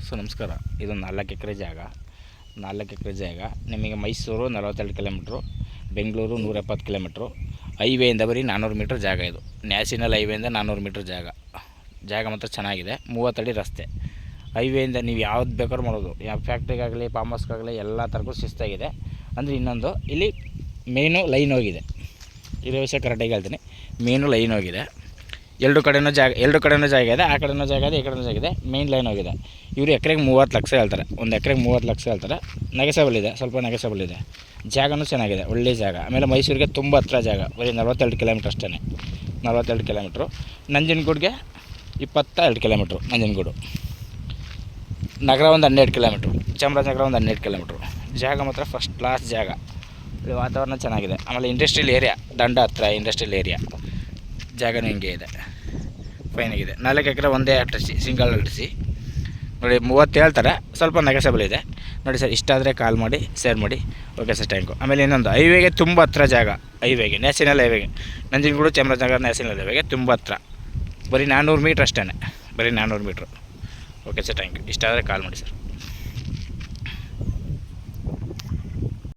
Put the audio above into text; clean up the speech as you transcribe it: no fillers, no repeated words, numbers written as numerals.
So ನಮಸ್ಕಾರ. ಇದು 4 ಎಕರೆ ಜಾಗ. ನಿಮಗೆ ಮೈಸೂರು 42 ಕಿಲೋಮೀಟ್ರು, ಬೆಂಗಳೂರು 170 ಕಿಲೋಮೀಟ್ರು, ಹೈವೇಯಿಂದ ಬರೀ 400 ಮೀಟ್ರ್ ಜಾಗ. ಇದು ನ್ಯಾಷನಲ್ ಹೈವೇಯಿಂದ 400 ಮೀಟ್ರ್ ಜಾಗ ಮಾತ್ರ ಚೆನ್ನಾಗಿದೆ. 30 ಅಡಿ ರಸ್ತೆ. ಹೈವೇಯಿಂದ ನೀವು ಯಾವ್ದು ಬೇಕಾದ್ರೂ ಮಾಡ್ಬೋದು. ಯಾವ ಫ್ಯಾಕ್ಟ್ರಿಗಾಗಲಿ ಫಾರ್ಮ್ ಹೌಸ್ಗಾಗಲಿ ಎಲ್ಲ ಥರಕ್ಕೂ ಶಿಸ್ತಾಗಿದೆ. ಅಂದರೆ ಇನ್ನೊಂದು ಇಲ್ಲಿ ಮೇನು ಲೈನ್ ಹೋಗಿದೆ. ಇರೋ ವಿಷಯ ಕರೆಕ್ಟಾಗಿ ಹೇಳ್ತೀನಿ. ಮೇನು ಲೈನ್ ಹೋಗಿದೆ. ಎರಡು ಕಡೆಯೂ ಜಾಗ ಇದೆ. ಆ ಕಡೆಯೂ ಜಾಗ ಇದೆ, ಈ ಕಡೆಯೂ ಜಾಗ ಇದೆ. ಮೇನ್ ಲೈನ್ ಹೋಗಿದೆ. ಇವರು ಎಕರೆಗೆ 30 ಲಕ್ಷ ಹೇಳ್ತಾರೆ. ಒಂದು ಎಕರೆಗೆ 30 ಲಕ್ಷ ಹೇಳ್ತಾರೆ. ನೆಗೆಸಬಲ್ ಇದೆ, ಸ್ವಲ್ಪ ನೆಗೆಸಬಲ್ ಇದೆ. ಜಾಗನೂ ಚೆನ್ನಾಗಿದೆ, ಒಳ್ಳೆಯ ಜಾಗ. ಆಮೇಲೆ ಮೈಸೂರಿಗೆ ತುಂಬ ಹತ್ತಿರ ಜಾಗ. ಬರೀ 42 ಕಿಲೋಮೀಟ್ರ್ ಅಷ್ಟೇ. 42 ಕಿಲೋಮೀಟ್ರು. ನಂಜನಗೂಡಿಗೆ 22 ಕಿಲೋಮೀಟ್ರು. ನಂಜನಗೂಡು ನಗರ ಒಂದು 12 ಕಿಲೋಮೀಟ್ರು. ಚಾಮರಾಜನಗರ ಒಂದು 12 ಕಿಲೋಮೀಟ್ರು. ಜಾಗ ಮಾತ್ರ ಫಸ್ಟ್ ಕ್ಲಾಸ್ ಜಾಗ. ವಾತಾವರಣ ಚೆನ್ನಾಗಿದೆ. ಆಮೇಲೆ ಇಂಡಸ್ಟ್ರಿಯಲ್ ಏರಿಯಾ, ದಂಡ ಹತ್ರ ಇಂಡಸ್ಟ್ರಿಯಲ್ ಏರಿಯಾ. ಜಾಗನೂ ಹಿಂಗೆ ಇದೆ, ಫೈನಾಗಿದೆ. 4 ಎಕರೆ ಒಂದೇ ಅಟ್ಟಿಸಿ, ಸಿಂಗಲ್ ಅಟ್ಟಿಸಿ ನೋಡಿ. 30 ಹೇಳ್ತಾರೆ, ಸ್ವಲ್ಪ ನೆಗೆಸಬಲ್ ಇದೆ ನೋಡಿ ಸರ್. ಇಷ್ಟ ಆದರೆ ಕಾಲ್ ಮಾಡಿ, ಶೇರ್ ಮಾಡಿ. Okay sir, thank you. ಆಮೇಲೆ ಇನ್ನೊಂದು ಹೈವೇಗೆ ತುಂಬ ಹತ್ರ ಜಾಗ. ಹೈವೇಗೆ, ನ್ಯಾಷನಲ್ ಹೈವೇಗೆ, ನಂಜನಗೂಡು ಚಾಮರಾಜನಗರ ನ್ಯಾಷನಲ್ ಹೈವೇಗೆ ತುಂಬ ಹತ್ರ. ಬರೀ 400 ಮೀಟ್ರ್ ಅಷ್ಟೇ, ಬರೀ 400 metre. Okay sir, thank you. ಇಷ್ಟ ಆದರೆ ಕಾಲ್ ಮಾಡಿ ಸರ್.